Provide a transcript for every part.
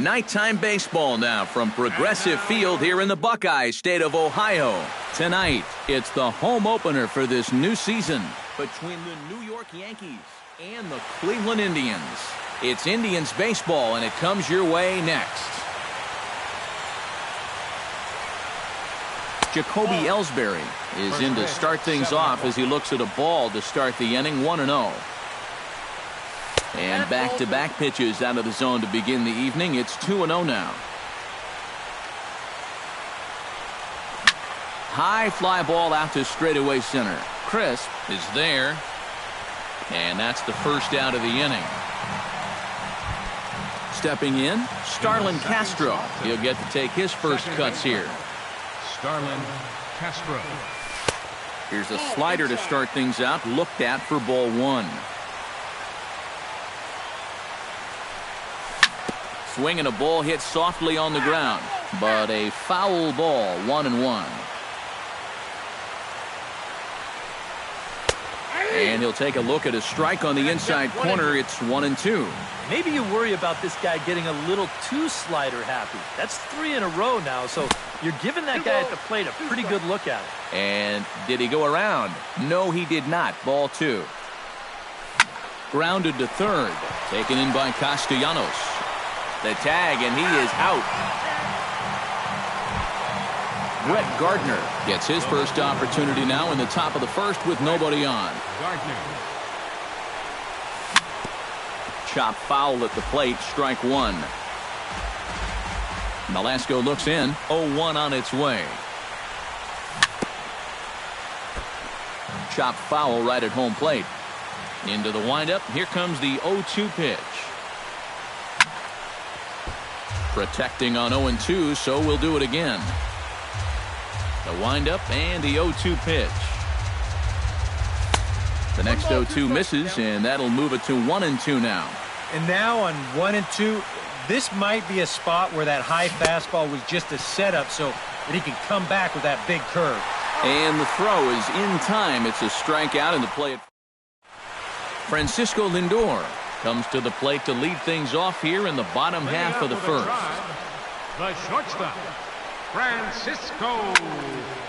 Nighttime baseball now from Progressive Field here in the Buckeye state of Ohio. Tonight, it's the home opener for this new season between the New York Yankees and the Cleveland Indians. It's Indians baseball, and it comes your way next. Jacoby Ellsbury is in to start things off as he looks at a ball to start the inning, 1-0. And back-to-back pitches out of the zone to begin the evening. It's 2-0 now. High fly ball out to straightaway center. Crisp is there. And that's the first out of the inning. Stepping in, Starlin Castro. He'll get to take his first cuts here. Starlin Castro. Here's a slider to start things out. Looked at for ball one. Swinging a ball hit softly on the ground, but a foul ball, 1-1. And he'll take a look at a strike on the inside corner. It's 1-2. Maybe you worry about this guy getting a little too slider happy. That's 3 in a row now, so you're giving that guy at the plate a pretty good look at it. And did he go around? No, he did not. Ball 2. Grounded to third. Taken in by Castellanos. The tag, and he is out. Brett Gardner gets his first opportunity now in the top of the first with nobody on. Gardner. Chop foul at the plate, strike one. Nolasco looks in, 0-1 on its way. Chop foul right at home plate. Into the windup, here comes the 0-2 pitch. Protecting on 0-2, so we'll do it again. The windup and the 0-2 pitch. The next 0-2 misses, and that'll move it to 1-2 now. And now on 1-2, this might be a spot where that high fastball was just a setup so that he can come back with that big curve. And the throw is in time. It's a strikeout in the play. Francisco Lindor comes to the plate to lead things off here in the bottom half of the first. The shortstop, Francisco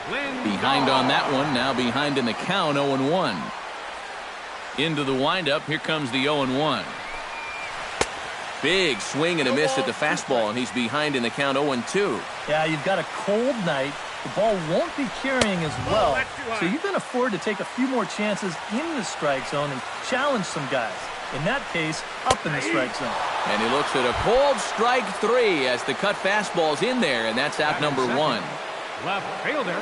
Lindor. Behind on that one, now behind in the count, 0-1. Into the windup, here comes the 0-1. Big swing and a miss at the fastball, and he's behind in the count, 0-2. Yeah, you've got a cold night. The ball won't be carrying as well, so you can afford to take a few more chances in the strike zone and challenge some guys. In that case, up in the strike zone. And he looks at a cold strike 3 as the cut fastball's in there, and that's out number 1. Left fielder,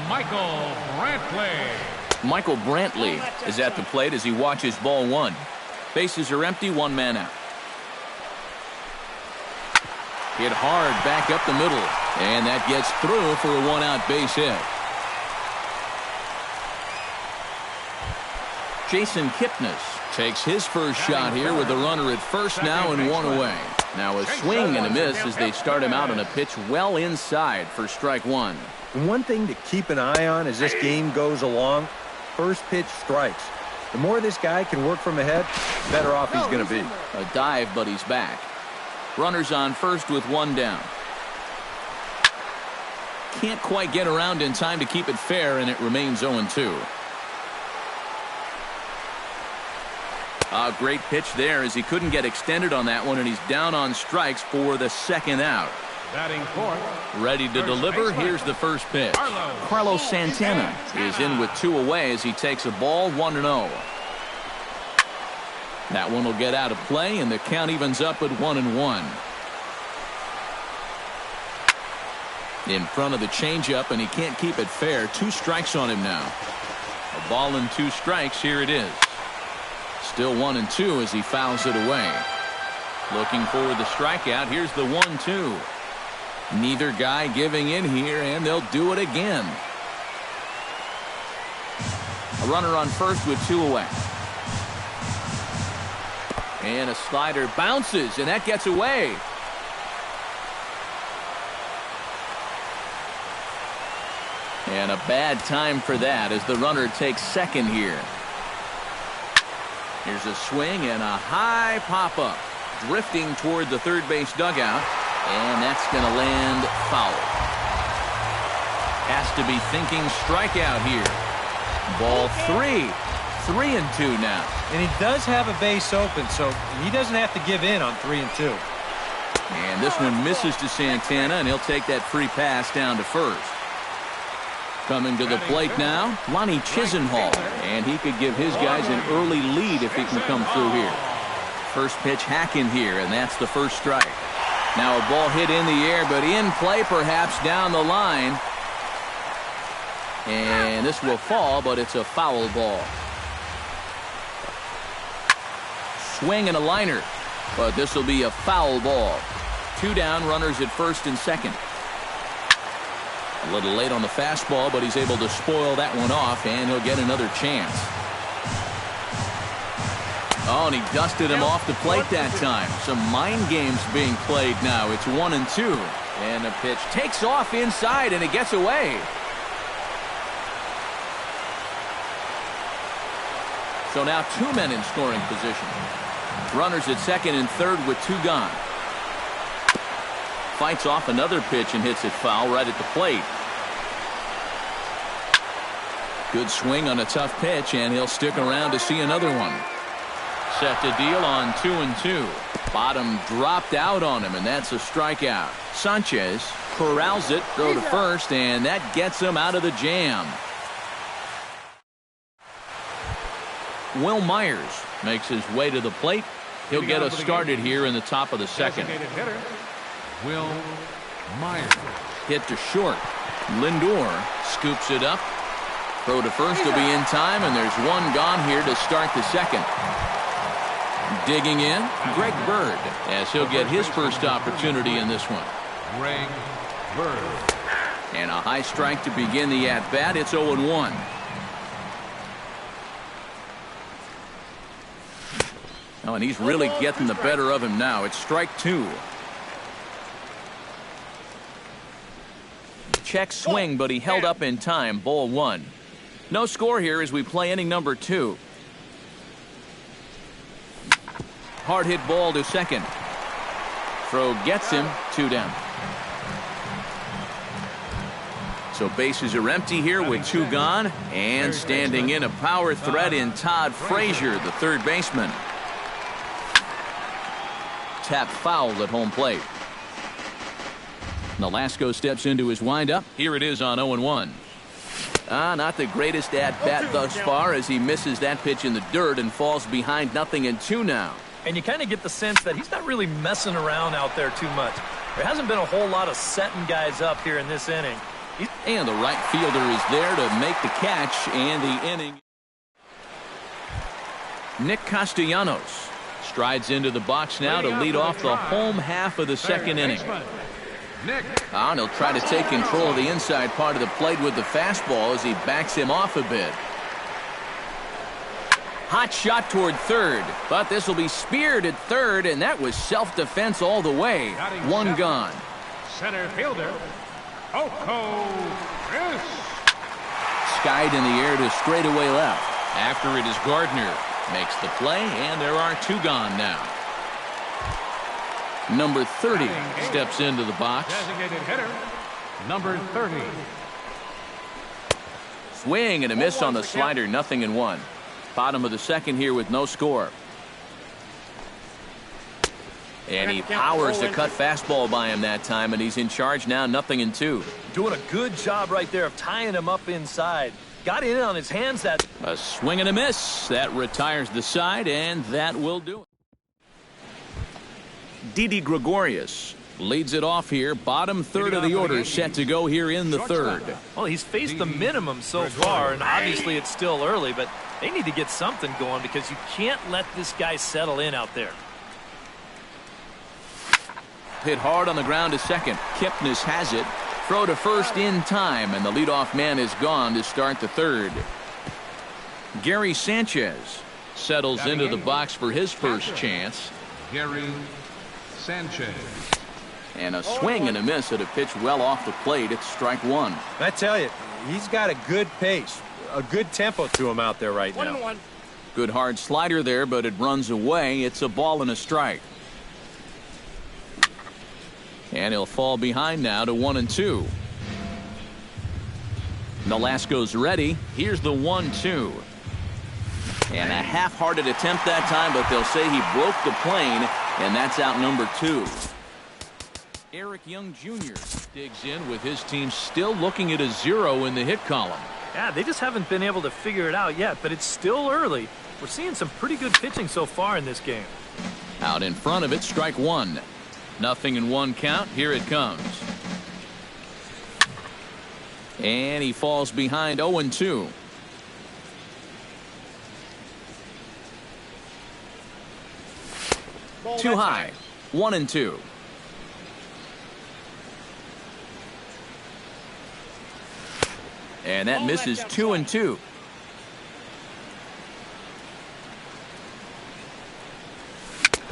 Michael Brantley. Michael Brantley is at the plate as he watches ball 1. Bases are empty, 1 man out. Hit hard back up the middle, and that gets through for a 1-out base hit. Jason Kipnis takes his first shot here with the runner at first now and 1 away. Now a swing and a miss as they start him out on a pitch well inside for strike 1. And one thing to keep an eye on as this game goes along, first pitch strikes. The more this guy can work from ahead, the better off he's going to be. A dive, but he's back. Runners on first with 1 down. Can't quite get around in time to keep it fair, and it remains 0-2. A great pitch there as he couldn't get extended on that one, and he's down on strikes for the second out. Batting fourth. Ready to deliver. Here's the first pitch. Carlos Santana is in with 2 away as he takes a ball, 1-0. That one will get out of play, and the count evens up at 1-1. In front of the changeup, and he can't keep it fair. 2 strikes on him now. A ball and 2 strikes. Here it is. Still 1-2 as he fouls it away. Looking for the strikeout. Here's the 1-2. Neither guy giving in here, and they'll do it again. A runner on first with 2 away. And a slider bounces, and that gets away. And a bad time for that as the runner takes second here. Here's a swing and a high pop-up. drifting toward the third base dugout, and that's going to land foul. Has to be thinking strikeout here. Ball 3. 3-2 now. And he does have a base open, so he doesn't have to give in on 3-2. And this one misses to Santana, and he'll take that free pass down to first. Coming to the plate now, Lonnie Chisenhall, and he could give his guys an early lead if he can come through here. First pitch hacking here, and that's the first strike. Now a ball hit in the air, but in play perhaps down the line. And this will fall, but it's a foul ball. Swing and a liner, but this will be a foul ball. 2 down, runners at first and second. A little late on the fastball, but he's able to spoil that one off, and he'll get another chance. Oh, and he dusted him off the plate that time. Some mind games being played now. It's 1-2. And the pitch takes off inside, and it gets away. So now 2 men in scoring position. Runners at second and third with 2 gone. Fights off another pitch and hits it foul right at the plate. Good swing on a tough pitch, and he'll stick around to see another one. Set to deal on 2-2. Bottom dropped out on him, and that's a strikeout. Sanchez corrals it, throw to first, and that gets him out of the jam. Will Myers makes his way to the plate. He'll get us started here in the top of the second. Will Myers. Hit to short. Lindor scoops it up. Throw to first will be in time, and there's 1 gone here to start the second. Digging in, Greg Bird, as he'll get his first opportunity in this one. Greg Bird. And a high strike to begin the at-bat. It's 0-1. Oh, and he's really getting the better of him now. It's strike 2. Check swing, but he held up in time. Ball 1. No score here as we play inning number 2. Hard hit ball to second. Throw gets him. 2 down. So bases are empty here with 2 gone. And standing in a power threat in Todd Frazier, the third baseman. Tap foul at home plate. Nolasco steps into his windup. Here it is on 0-1. Not the greatest at-bat thus far as he misses that pitch in the dirt and falls behind 0-2 now. And you kind of get the sense that he's not really messing around out there too much. There hasn't been a whole lot of setting guys up here in this inning. And the right fielder is there to make the catch, and the inning. Nick Castellanos strides into the box now to lead off the home half of the second inning. And he'll try to take control of the inside part of the plate with the fastball as he backs him off a bit. Hot shot toward third, but this will be speared at third, and that was self-defense all the way. 1 gone. Center fielder, Oko Chris. Skied in the air to straightaway left. After it is Gardner. Makes the play, and there are 2 gone now. Number 30 steps into the box. Designated hitter, number 30. Swing and a miss on the slider, 0-1. Bottom of the second here with no score. And he powers the cut fastball by him that time, and he's in charge now, 0-2. Doing a good job right there of tying him up inside. Got in on his hands. That a swing and a miss. That retires the side, and that will do it. Didi Gregorius leads it off here. Bottom third of the order set to go here in the third. Well, he's faced the minimum so far, and obviously it's still early, but they need to get something going because you can't let this guy settle in out there. Hit hard on the ground to second. Kipnis has it. Throw to first in time, and the leadoff man is gone to start the third. Gary Sanchez settles into the box for his first chance. Gary Sanchez. And a swing and a miss at a pitch well off the plate. It's strike 1. I tell you, he's got a good pace, a good tempo to him out there right now. Good hard slider there, but it runs away. It's a ball and a strike. And he'll fall behind now to 1-2. Nolasco's ready. Here's the 1-2. And a half-hearted attempt that time, but they'll say he broke the plane, and that's out number 2. Eric Young Jr. digs in with his team still looking at a 0 in the hit column. Yeah, they just haven't been able to figure it out yet, but it's still early. We're seeing some pretty good pitching so far in this game. Out in front of it, strike 1. 0-1 count. Here it comes. And he falls behind 0-2. Too high. 1-2. And that misses 2-2.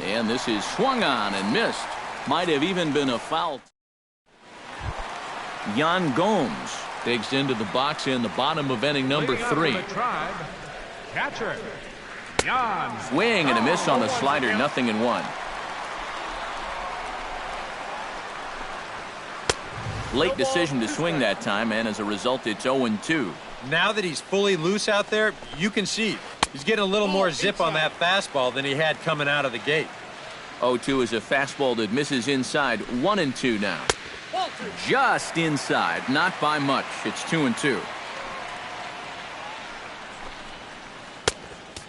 And this is swung on and missed. Might have even been a foul. Yan Gomes digs into the box in the bottom of inning number 3. Catcher, Yan. Swing and a miss on the slider. 0-1. Late decision to swing that time, and as a result, it's 0-2. Now that he's fully loose out there, you can see he's getting a little more zip on that fastball than he had coming out of the gate. 0-2 is a fastball that misses inside. 1-2 now. Just inside, not by much. It's 2-2.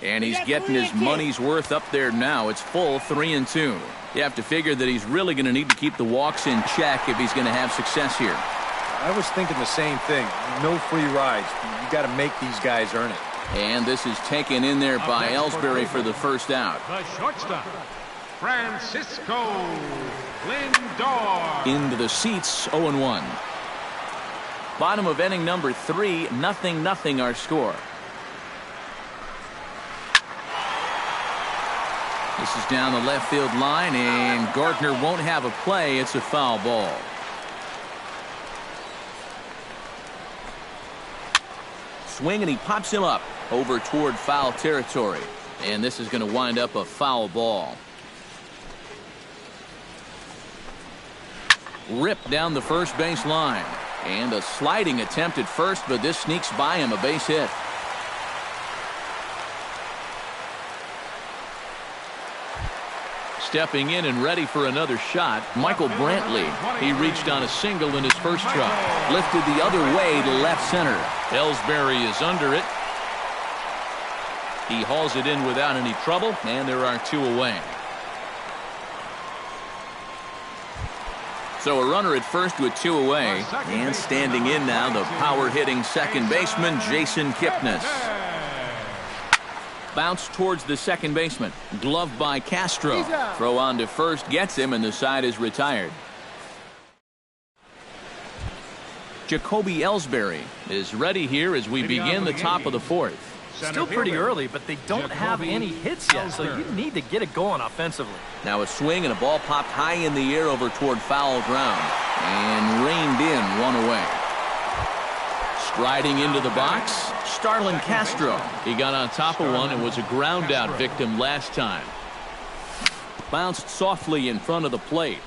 And he's getting his money's worth up there now. It's full 3-2. You have to figure that he's really going to need to keep the walks in check if he's going to have success here. I was thinking the same thing. No free rides. You got to make these guys earn it. And this is taken in there by Ellsbury for the first out. The shortstop, Francisco Lindor. Into the seats, 0-1. Bottom of inning number 3, 0-0 our score. This is down the left field line, and Gardner won't have a play. It's a foul ball. Swing, and he pops him up over toward foul territory. And this is going to wind up a foul ball. Ripped down the first base line. And a sliding attempt at first, but this sneaks by him, a base hit. Stepping in and ready for another shot, Michael Brantley. He reached on a single in his first try. Lifted the other way to left center. Ellsbury is under it. He hauls it in without any trouble, and there are 2 away. So a runner at first with 2 away. And standing in now, the power-hitting second baseman, Jason Kipnis. Bounce towards the second baseman. Glove by Castro. Throw on to first gets him, and the side is retired. Jacoby Ellsbury is ready here as we begin the top of the 4th. Still pretty early, but they don't have any hits yet, so you need to get it going offensively. Now a swing and a ball popped high in the air over toward foul ground and reined in 1 away. Striding into the box, Starlin Castro. He got on top of one and was a ground out victim last time. Bounced softly in front of the plate.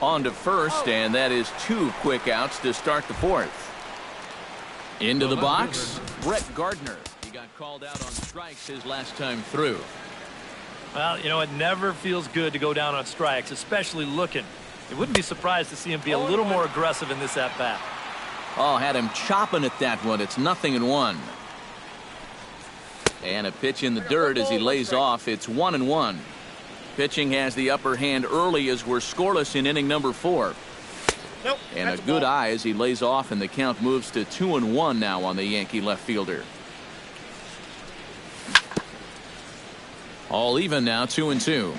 On to first, and that is 2 quick outs to start the 4th. Into the box, Brett Gardner. He got called out on strikes his last time through. Well, you know, it never feels good to go down on strikes, especially looking. It wouldn't be surprised to see him be a little more aggressive in this at-bat. Oh, had him chopping at that one. It's 0-1. And a pitch in the dirt as he lays off. It's 1-1. Pitching has the upper hand early as we're scoreless in inning number 4. Nope, and a good eye as he lays off, and the count moves to 2-1 now on the Yankee left fielder. All even now, 2-2.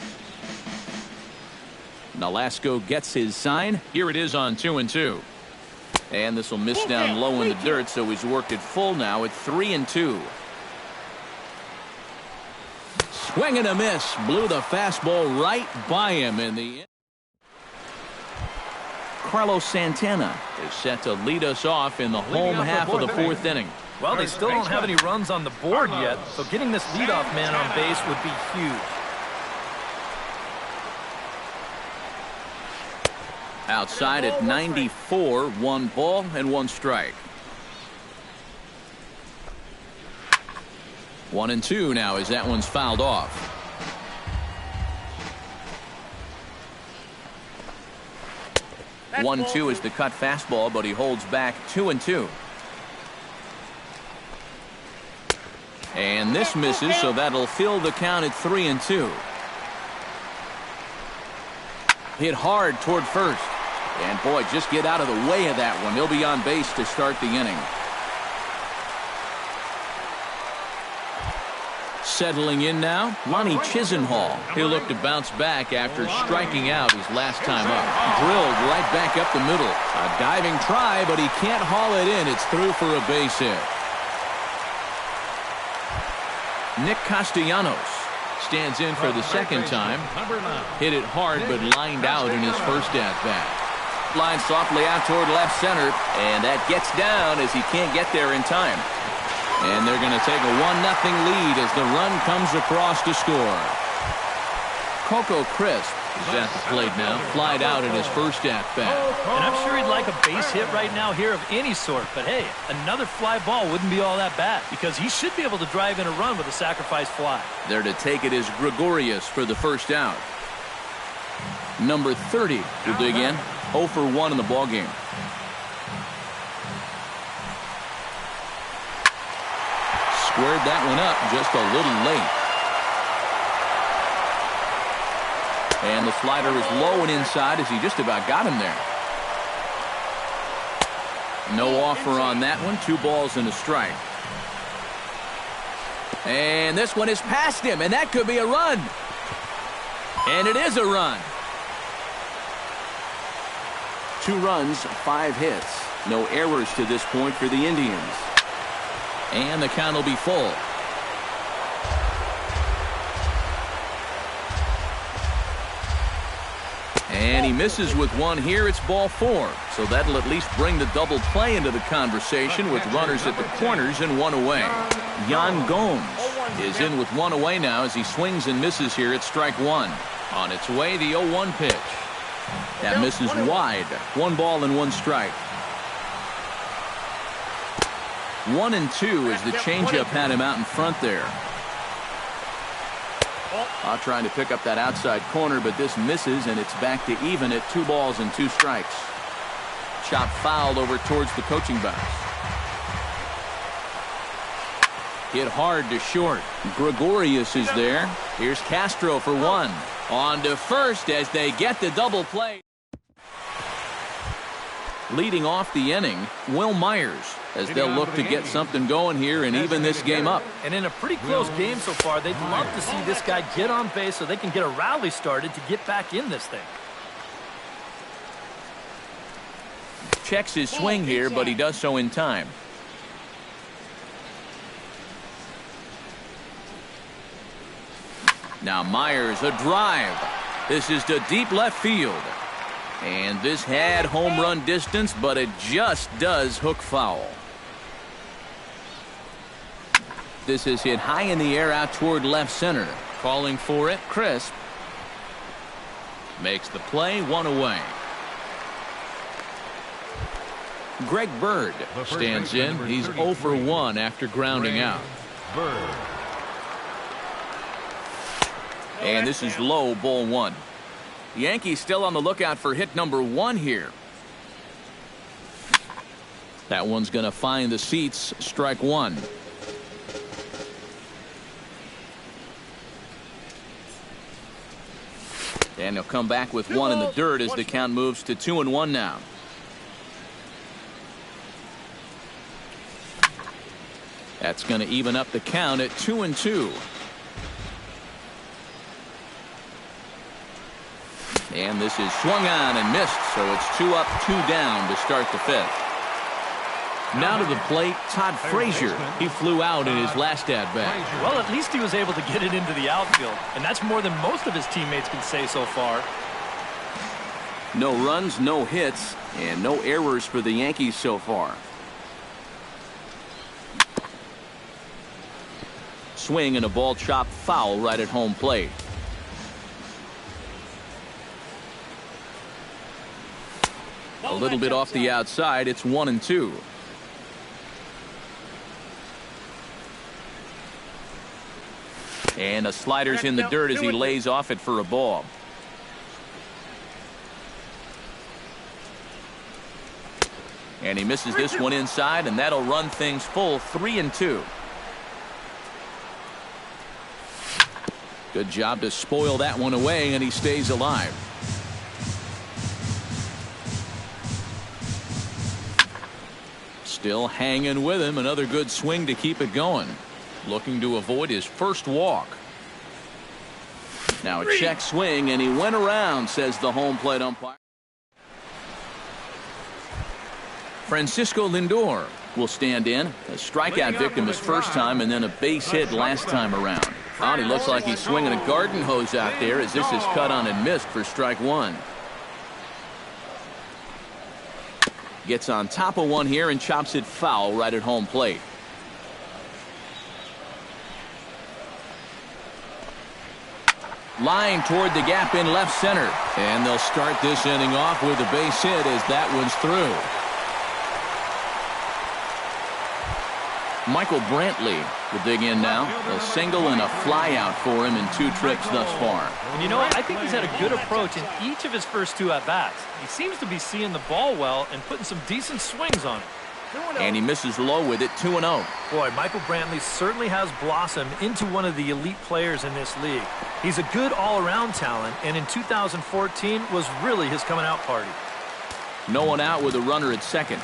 Nolasco gets his sign. Here it is on 2-2. And this will miss down low in the dirt, so he's worked it full now at 3-2. Swing and a miss. Blew the fastball right by him in the end. Carlos Santana is set to lead us off in the home half of the 4th inning. Well, they still don't have any runs on the board yet, so getting this leadoff man on base would be huge. Outside at 94, 1 ball and 1 strike. 1-2 now as that one's fouled off. 1-2 is the cut fastball, but he holds back 2-2. And this misses, so that'll fill the count at 3-2. Hit hard toward first. And boy, just get out of the way of that one. He'll be on base to start the inning. Settling in now, Lonnie Chisenhall. He'll look to bounce back after striking out his last time up. Drilled right back up the middle. A diving try, but he can't haul it in. It's through for a base hit. Nick Castellanos stands in for the second time. Hit it hard, but lined out in his first at-bat. Line softly out toward left center, and that gets down as he can't get there in time. And they're going to take a 1-0 lead as the run comes across to score. Coco Crisp is at the plate now, flied out in his first at-bat. And I'm sure he'd like a base hit right now here of any sort, but hey, another fly ball wouldn't be all that bad because he should be able to drive in a run with a sacrifice fly. There to take it is Gregorius for the first out. Number 30 will dig in. 0 for 1 in the ballgame. Squared that one up just a little late. And the slider is low and inside as he just about got him there. No offer on that one. 2 balls and a strike. And this one is past him, and that could be a run. And it is a run. 2 runs, 5 hits. No errors to this point for the Indians. And the count will be full. And he misses with one here. It's ball 4. So that'll at least bring the double play into the conversation with runners at the corners and 1 away. Yan Gomes is in with 1 away now as he swings and misses here at strike 1. On its way, the 0-1 pitch. That misses wide. 1 ball and 1 strike. 1-2 as the changeup had him out in front there. Trying to pick up that outside corner, but this misses, and it's back to even at 2 balls and 2 strikes. Chop fouled over towards the coaching box. Hit hard to short. Gregorius is there. Here's Castro for 1. On to first as they get the double play. Leading off the inning, Will Myers, as they'll look to get something going here and even this game up. And in a pretty close game so far, they'd love to see this guy get on base so they can get a rally started to get back in this thing. Checks his swing here, but he does so in time. Now Myers, a drive. This is to deep left field. And this had home run distance, but it just does hook foul. This is hit high in the air out toward left center. Calling for it, Crisp. Makes the play, 1 away. Greg Bird stands in. He's 0 for 1 after grounding out. And this is low, ball 1. Yankees still on the lookout for hit number 1 here. That one's going to find the seats, strike 1. And he'll come back with 1 in the dirt as the count moves to 2-1 now. That's going to even up the count at 2-2. And this is swung on and missed, so it's 2 up, 2 down to start the 5th. Now to the plate, Todd Frazier. He flew out in his last at-bat. Well, at least he was able to get it into the outfield, and that's more than most of his teammates can say so far. No runs, no hits, and no errors for the Yankees so far. Swing and a ball chopped foul right at home plate. A little bit off the outside. It's 1-2. And a slider's in the dirt as he lays off it for a ball. And he misses this one inside, and that'll run things full 3-2. Good job to spoil that one away, and he stays alive. Still hanging with him. Another good swing to keep it going. Looking to avoid his first walk. Now a check swing, and he went around, says the home plate umpire. Francisco Lindor will stand in. A strikeout victim his first time, and then a base hit last time around. Oh, he looks like he's swinging a garden hose out there as this is cut on and missed for strike one. Gets on top of one here and chops it foul right at home plate. Line toward the gap in left center. And they'll start this inning off with a base hit as that one's through. Michael Brantley will dig in now. A single and a fly out for him in 2 trips thus far. And you know what? I think he's had a good approach in each of his first 2 at-bats. He seems to be seeing the ball well and putting some decent swings on it. And he misses low with it, 2-0. Boy, Michael Brantley certainly has blossomed into one of the elite players in this league. He's a good all-around talent, and in 2014 was really his coming-out party. No one out with a runner at second.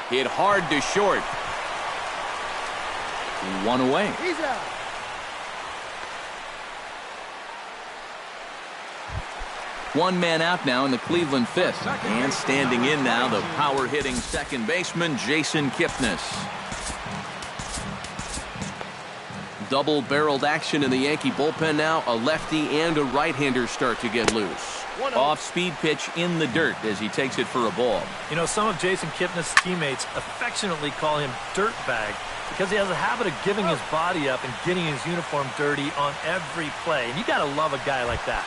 Hit hard to short. 1 away. He's out. One man out now in the Cleveland fifth. And standing in now, the power-hitting second baseman, Jason Kipnis. Double-barreled action in the Yankee bullpen now. A lefty and a right-hander start to get loose. Off-speed pitch in the dirt as he takes it for a ball. You know, some of Jason Kipnis' teammates affectionately call him Dirtbag because he has a habit of giving his body up and getting his uniform dirty on every play. And you got to love a guy like that.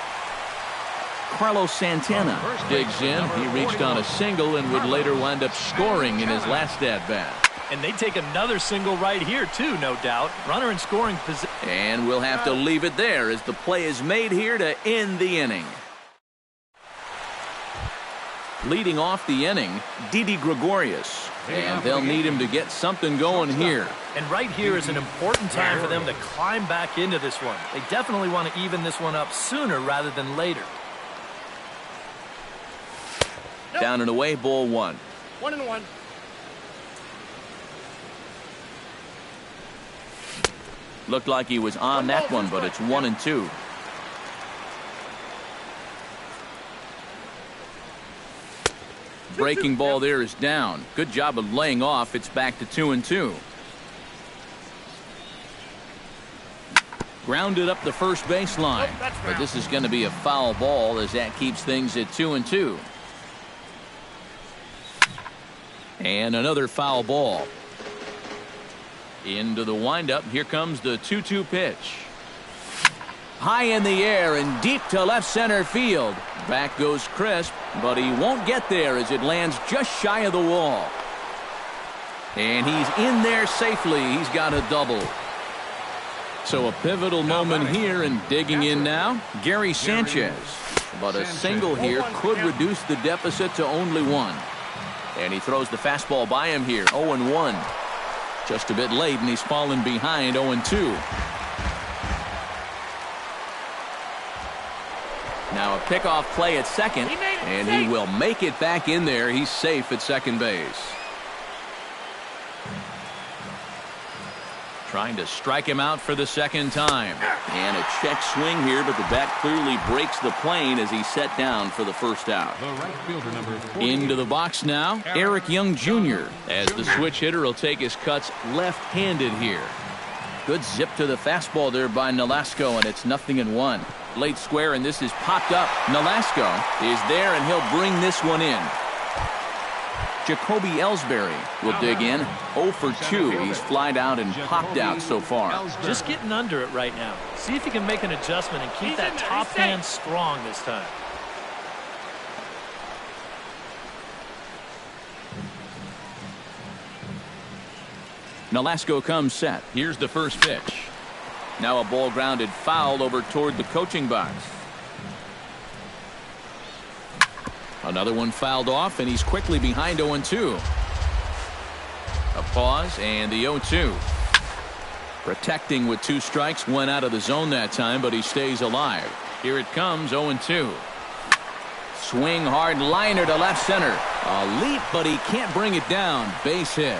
Carlos Santana digs in. He reached on a single and would later wind up scoring in his last at-bat. And they take another single right here, too, no doubt. Runner in scoring position. And we'll have to leave it there as the play is made here to end the inning. Leading off the inning, Didi Gregorius. And they'll need him to get something going here. And right here is an important time for them to climb back into this one. They definitely want to even this one up sooner rather than later. Down and away, ball 1. 1-1. Looked like he was on that one, but it's 1-2. Breaking ball there is down. Good job of laying off. It's back to 2-2. Grounded up the first baseline. But this is going to be a foul ball as that keeps things at 2-2. And another foul ball. Into the windup. Here comes the 2-2 pitch. High in the air and deep to left center field. Back goes Crisp, but he won't get there as it lands just shy of the wall. And he's in there safely. He's got a double. So a pivotal moment here, and digging in now, Gary Sanchez. But a single here could reduce the deficit to only 1. And he throws the fastball by him here, 0-1. Just a bit late, and he's fallen behind 0-2. Now a pickoff play at second, and he will make it back in there. He's safe at second base. Trying to strike him out for the second time. And a check swing here, but the bat clearly breaks the plane as he's set down for the first out. Into the box now, Eric Young Jr. as the switch hitter will take his cuts left-handed here. Good zip to the fastball there by Nolasco, and it's 0-1. Late square, and this is popped up. Nolasco is there, and he'll bring this one in. Jacoby Ellsbury will dig in. 0 for 2. He's flied out and popped out so far. Just getting under it right now. See if he can make an adjustment and keep that top hand strong this time. Nolasco comes set. Here's the first pitch. Now a ball grounded foul over toward the coaching box. Another one fouled off, and he's quickly behind 0-2. A pause and the 0-2. Protecting with 2 strikes, went out of the zone that time, but he stays alive. Here it comes, 0-2. Swing hard liner to left center. A leap, but he can't bring it down. Base hit.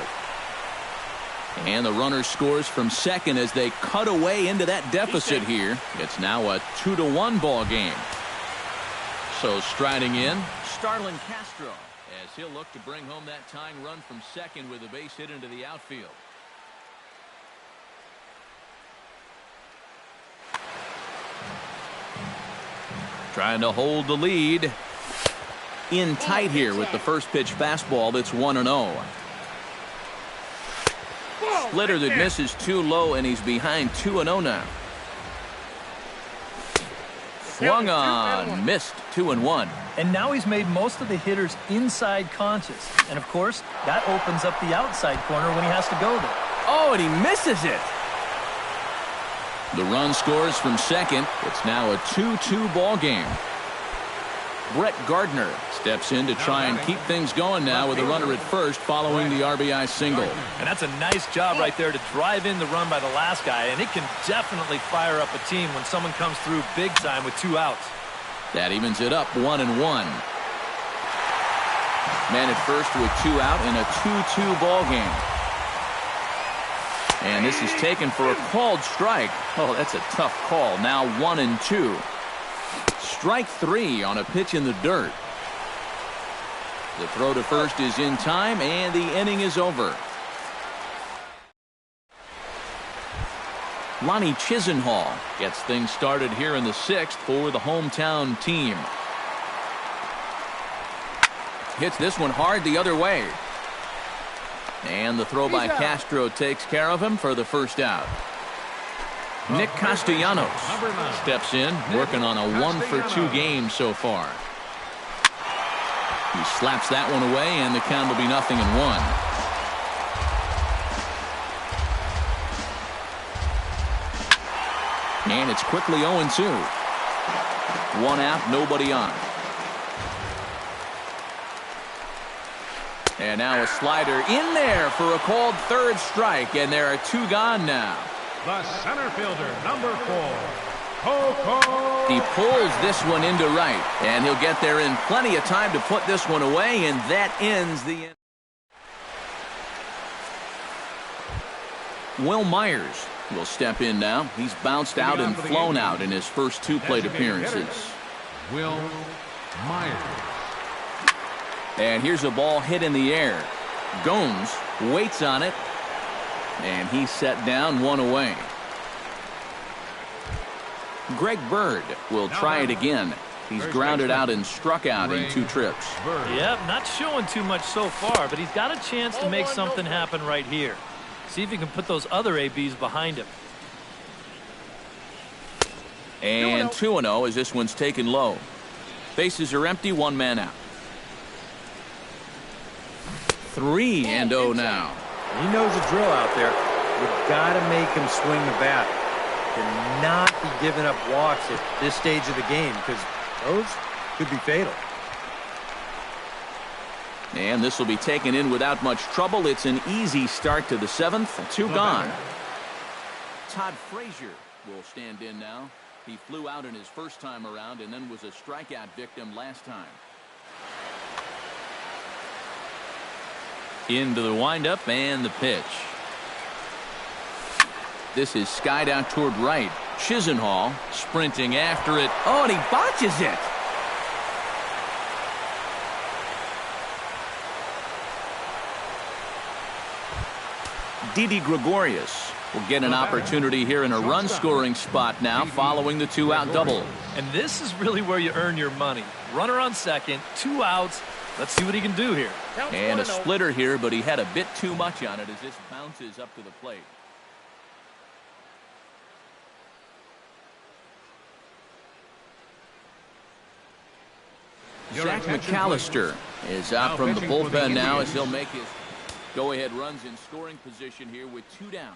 And the runner scores from second as they cut away into that deficit here. It's now a 2-1 ball game. So striding in, Starlin Castro, as he'll look to bring home that tying run from second with a base hit into the outfield. Trying to hold the lead. In tight here with the first pitch fastball that's 1-0. Splitter that misses too low, and he's behind 2-0 now. Swung on, missed, 2-1. And now he's made most of the hitters inside conscious. And of course, that opens up the outside corner when he has to go there. Oh, and he misses it. The run scores from second. It's now a 2-2 ball game. Brett Gardner steps in to try and keep things going now with a runner at first following the RBI single. And that's a nice job right there to drive in the run by the last guy, and it can definitely fire up a team when someone comes through big time with 2 outs. That evens it up 1-1. Man at first with 2 out in a 2-2 ball game. And this is taken for a called strike. Oh, that's a tough call. Now 1-2. Strike 3 on a pitch in the dirt. The throw to first is in time, and the inning is over. Lonnie Chisenhall gets things started here in the 6th for the hometown team. Hits this one hard the other way. And the throw by Castro takes care of him for the first out. Nick Castellanos steps in, working on a 1-for-2 game so far. He slaps that one away, and the count will be 0-1. And it's quickly 0-2. 1 out, nobody on. And now a slider in there for a called third strike, and there are 2 gone now. The center fielder, number 4, Coco. He pulls this one into right, and he'll get there in plenty of time to put this one away, and that ends the inning. Will Myers will step in now. He's bounced out and flown out in his first 2 plate appearances. Will Myers. And here's a ball hit in the air. Gomes waits on it, and he's set down 1 away. Greg Bird will try it again. He's grounded out and struck out in 2 trips. Yep, not showing too much so far, but he's got a chance to make something happen right here. See if he can put those other ABs behind him. And 2-0 as this one's taken low. Bases are empty, 1 man out. 3-0 now. He knows the drill out there. You've got to make him swing the bat. Cannot be giving up walks at this stage of the game, because those could be fatal. And this will be taken in without much trouble. It's an easy start to the 7th. 2 gone. Todd Frazier will stand in now. He flew out in his first time around and then was a strikeout victim last time. Into the windup and the pitch. This is skied out toward right. Chisenhall sprinting after it. Oh, and he botches it. Didi Gregorius will get an opportunity here in a run-scoring spot now following the 2-out double. And this is really where you earn your money. Runner on second, 2 outs. Let's see what he can do here. And a splitter here, but he had a bit too much on it as this bounces up to the plate. Zach McAllister is out from the bullpen now as he'll make his... Go-ahead runs in scoring position here with 2 down.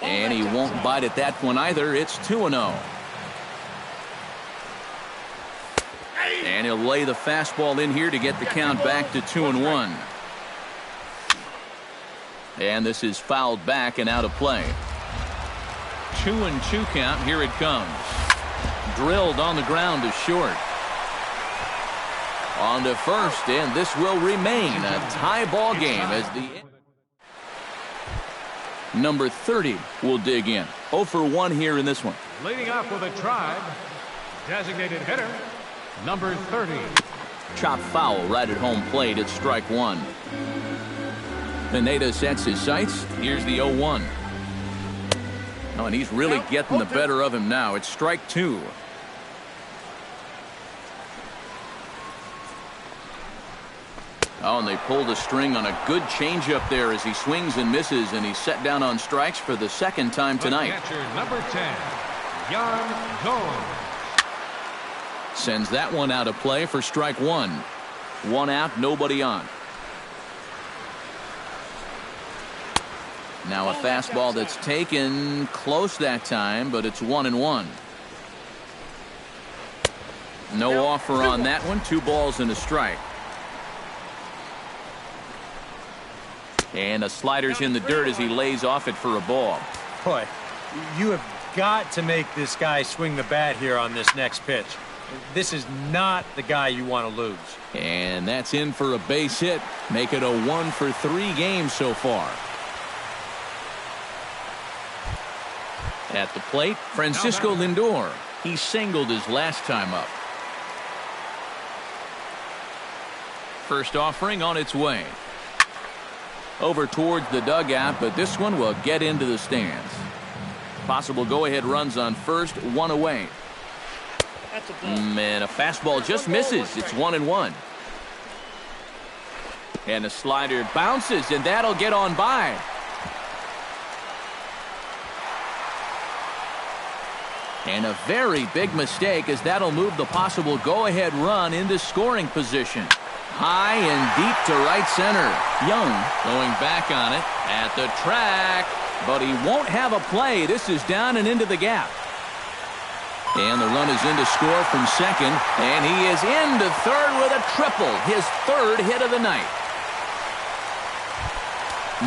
And he won't bite at that one either. It's 2-0. And he'll lay the fastball in here to get the count back to 2-1. And this is fouled back and out of play. 2-2 count. Here it comes. Drilled on the ground to short. On to first, and this will remain a tie ball game as the number 30 will dig in. 0 for 1 here in this one. Leading off with a Tribe, designated hitter, number 30. Chop foul right at home plate at strike 1. Pineda sets his sights. Here's the 0-1. Oh, and he's really getting the better of him now. It's strike 2. Oh, and they pulled a string on a good changeup there as he swings and misses, and he's set down on strikes for the second time tonight. Catcher number 10, Yan Gomes. Sends that one out of play for strike 1. 1 out, nobody on. Now a fastball that's taken close that time, but it's 1-1. No offer on that one. 2 balls and a strike. And a slider's in the dirt as he lays off it for a ball. Boy, you have got to make this guy swing the bat here on this next pitch. This is not the guy you want to lose. And that's in for a base hit. Make it a 1 for 3 games so far. At the plate, Francisco Lindor. He singled his last time up. First offering on its way. Over towards the dugout, but this one will get into the stands. Possible go-ahead runs on first, 1 away. And a fastball just misses. It's 1-1. And the slider bounces, and that'll get on by. And a very big mistake, as that'll move the possible go-ahead run into scoring position. High and deep to right center. Young going back on it at the track, but he won't have a play. This is down and into the gap. And the run is in to score from second, and he is into third with a triple, his 3rd hit of the night.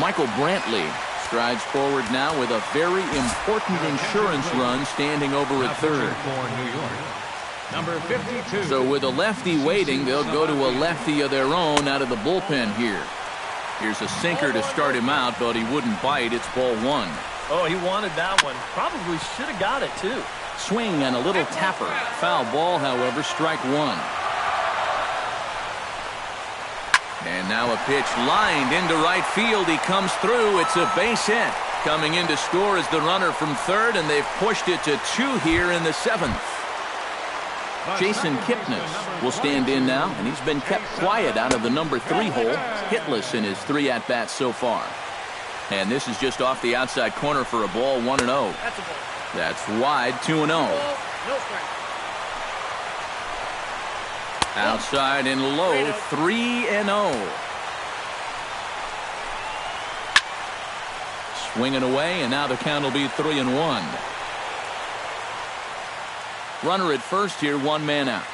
Michael Brantley strides forward now with a very important insurance run standing over at third. For New York, number 52. So with a lefty waiting, they'll go to a lefty of their own out of the bullpen here. Here's a sinker to start him out, but he wouldn't bite. It's ball 1. Oh, he wanted that one. Probably should have got it, too. Swing and a little tapper. Foul ball, however, strike 1. And now a pitch lined into right field. He comes through. It's a base hit. Coming in to score is the runner from third, and they've pushed it to 2 here in the 7th. Jason Kipnis will stand in now, and he's been kept quiet out of the number 3 hole. Hitless in his 3 at-bats so far. And this is just off the outside corner for a ball, 1-0. That's wide, 2-0. Outside and low, 3-0. Swinging away, and now the count will be 3-1. Runner at first here, 1 man out.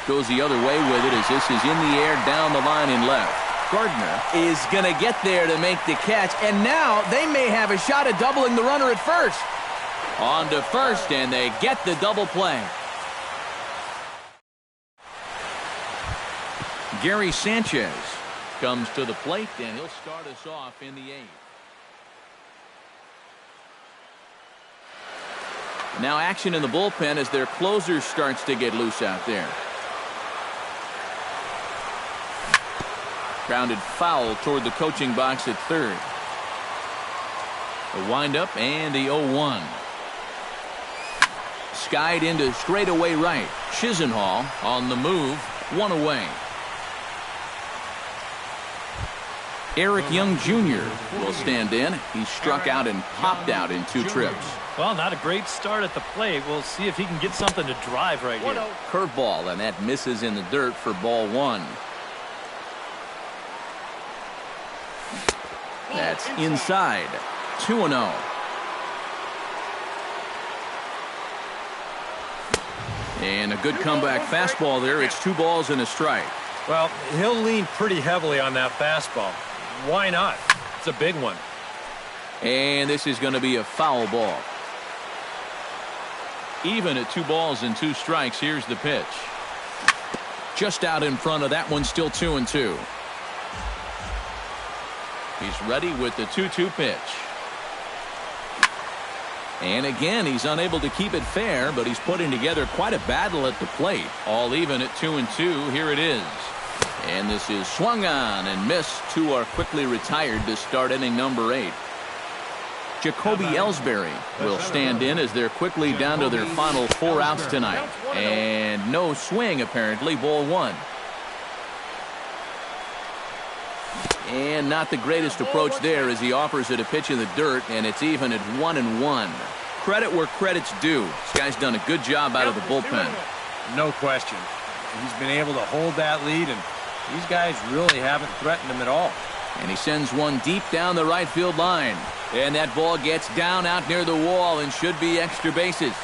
Goes the other way with it as this is in the air down the line in left. Gardner is going to get there to make the catch, and now they may have a shot at doubling the runner at first. On to first, and they get the double play. Gary Sanchez comes to the plate, and he'll start us off in the 8th. Now action in the bullpen as their closer starts to get loose out there. Grounded foul toward the coaching box at third. A windup and the 0-1. Skied into straightaway right. Chisenhall on the move, 1 away. Eric Young Jr. will stand in. He struck out and popped out in 2 trips. Well, not a great start at the plate. We'll see if he can get something to drive right here. Curveball, and that misses in the dirt for ball one. That's inside. 2-0. And a good comeback fastball there. It's 2 balls and a strike. Well, he'll lean pretty heavily on that fastball. Why not? It's a big one. And this is going to be a foul ball. Even at 2 balls and 2 strikes. Here's the pitch. Just out in front of that one, still 2-2. He's ready with the 2-2 pitch. And again, he's unable to keep it fair, but he's putting together quite a battle at the plate. All even at 2-2. Here it is. And this is swung on and missed. 2 are quickly retired to start inning number 8. Jacoby Ellsbury will stand in as they're quickly down to their final 4 outs tonight. And no swing, apparently. Ball 1. And not the greatest approach there as he offers it a pitch in the dirt, and it's even at 1-1. Credit where credit's due. This guy's done a good job out of the bullpen. No question. He's been able to hold that lead, and these guys really haven't threatened him at all. And he sends one deep down the right field line. And that ball gets down out near the wall and should be extra bases.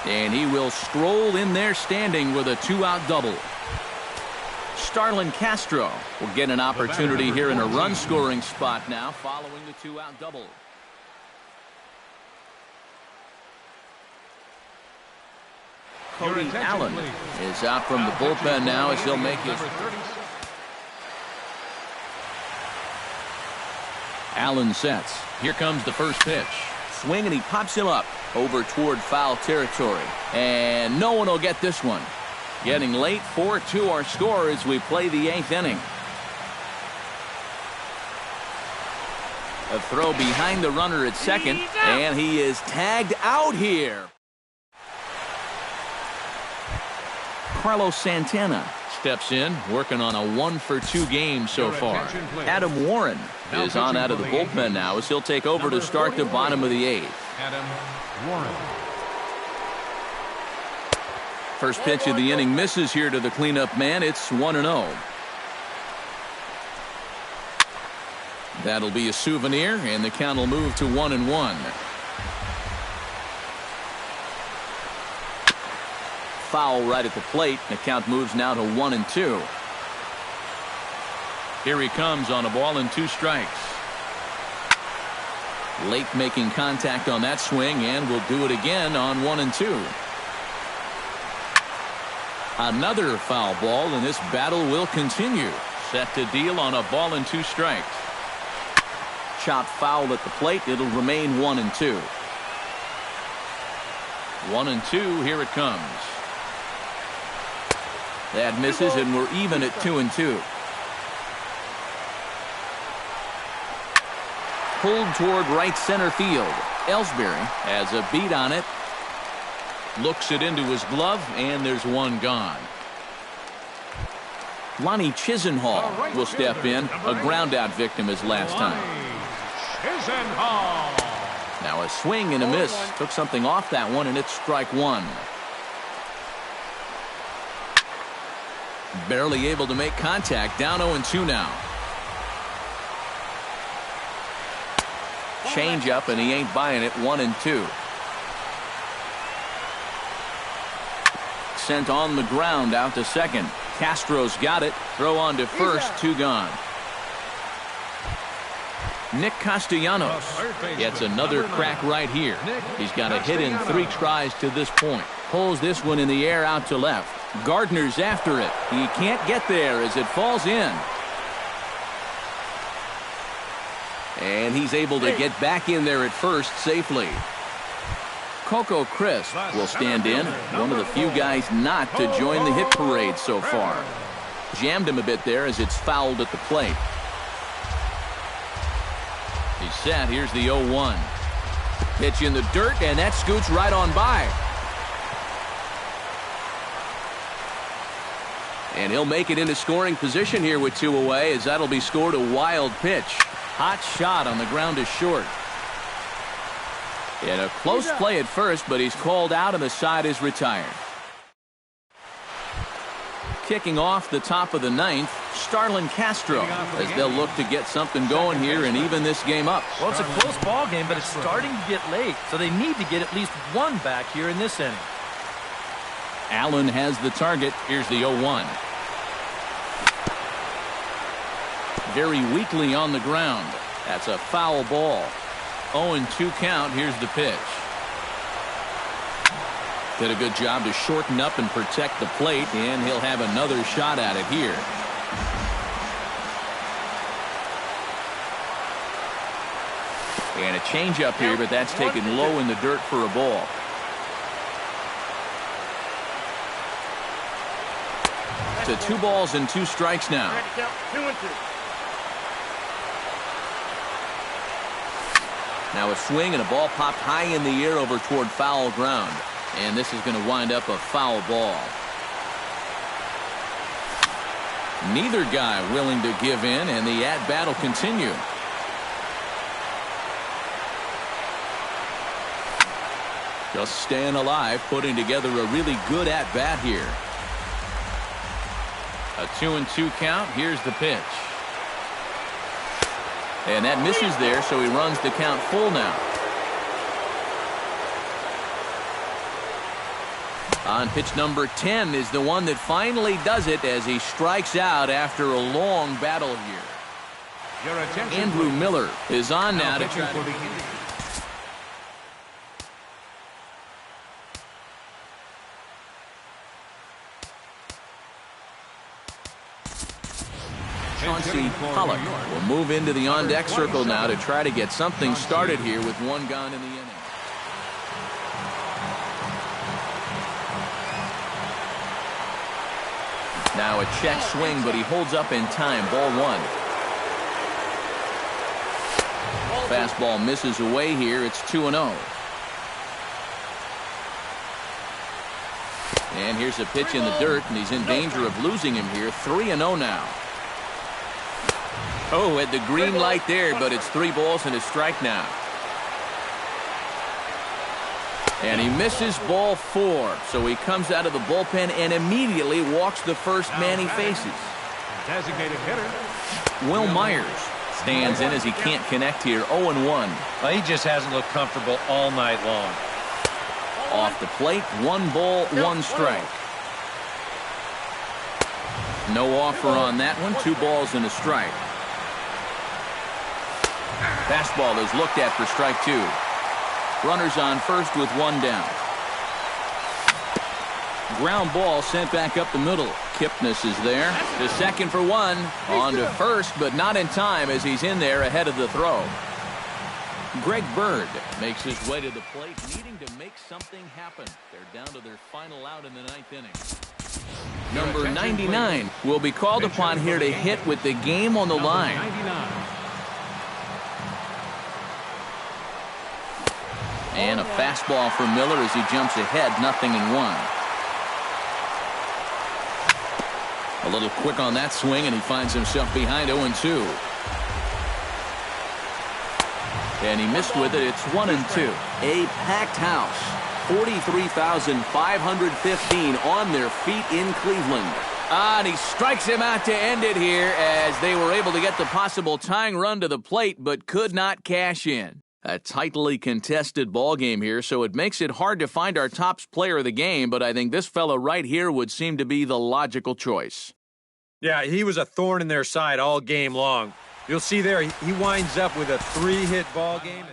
And he will stroll in there standing with a 2-out double. Starlin Castro will get an opportunity here in a run-scoring spot now following the 2-out double. Cody Allen is out from the bullpen now as he'll make his... Allen sets. Here comes the first pitch. Swing, and he pops him up over toward foul territory. And no one will get this one. Getting late, 4-2 our score as we play the 8th inning. A throw behind the runner at second, and he is tagged out here. Carlos Santana steps in, working on a 1-for-2 game so far. Adam Warren is on out of the bullpen now as he'll take over to start the bottom of the 8th. Adam Warren. First pitch of the inning misses here to the cleanup man. It's 1-0. That'll be a souvenir, and the count will move to 1-1. Foul right at the plate. The count moves now to 1-2. Here he comes on a ball and 2 strikes. Late making contact on that swing, and will do it again on 1-2. Another foul ball, and this battle will continue. Set to deal on a ball and 2 strikes. Chopped foul at the plate. It'll remain 1-2. 1-2. Here it comes. That misses, and we're even at 2-2. Pulled toward right center field. Ellsbury has a beat on it. Looks it into his glove, and there's one gone. Lonnie Chisenhall will step in. A ground-out victim his last time. Now a swing and a miss. Took something off that one, and it's strike 1. Barely able to make contact. Down 0-2 now. Change up, and he ain't buying it. 1-2. Sent on the ground out to second. Castro's got it. Throw on to first. 2 gone. Nick Castellanos gets another crack right here. He's got a hit in 3 tries to this point. Pulls this one in the air out to left. Gardner's after it. He can't get there as it falls in. And he's able to get back in there at first safely. Coco Crisp will stand in. One of the few guys not to join the hit parade so far. Jammed him a bit there as it's fouled at the plate. He's set. Here's the 0-1. Pitch in the dirt, and that scoots right on by. And he'll make it into scoring position here with 2 away, as that'll be scored. A wild pitch. Hot shot on the ground is short. And a close play at first, but he's called out and the side is retired. Kicking off the top of the ninth, Starlin Castro, as they'll look to get something going here and even this game up. Well, it's a close ball game, but it's starting to get late, so they need to get at least one back here in this inning. Allen has the target. Here's the 0-1. Very weakly on the ground. That's a foul ball. 0-2 count. Here's the pitch. Did a good job to shorten up and protect the plate, and he'll have another shot at it here. And a changeup here, but that's taken low in the dirt for a ball. To 2 balls and 2 strikes now. 2-2. Now a swing and a ball popped high in the air over toward foul ground. And this is going to wind up a foul ball. Neither guy willing to give in, and the at-bat will continue. Just staying alive, putting together a really good at-bat here. A 2-2 count. Here's the pitch. And that misses there, so he runs the count full now. On pitch number 10 is the one that finally does it as he strikes out after a long battle here. Andrew Miller is on now to try to begin. Chauncey Pollock will move into the on-deck circle now to try to get something started here with 1 gone in the inning. Now a check swing, but he holds up in time. Ball 1. Fastball misses away here. It's 2-0. And here's a pitch in the dirt, and he's in danger of losing him here. 3-0 now. Oh, had the green light there, but it's 3 balls and a strike now. And he misses ball 4, so he comes out of the bullpen and immediately walks the first man he faces. Designated hitter Will Myers stands in as he can't connect here. 0-1. Well, he just hasn't looked comfortable all night long. Off the plate, 1 ball, 1 strike. No offer on that one. 2 balls and a strike. Fastball is looked at for strike 2. Runners on first with 1 down. Ground ball sent back up the middle. Kipnis is there. To second for 1. On to first, but not in time as he's in there ahead of the throw. Greg Bird makes his way to the plate, needing to make something happen. They're down to their final out in the 9th inning. Number 99 will be called upon here to hit with the game on the line. 99. And a fastball for Miller as he jumps ahead, 0-1. A little quick on that swing, and he finds himself behind 0-2. And he missed with it. It's 1-2. A packed house. 43,515 on their feet in Cleveland. And he strikes him out to end it here as they were able to get the possible tying run to the plate, but could not cash in. A tightly contested ball game here, so it makes it hard to find our top player of the game, but I think this fella right here would seem to be the logical choice. Yeah, he was a thorn in their side all game long. You'll see there, he winds up with a 3-hit ball game.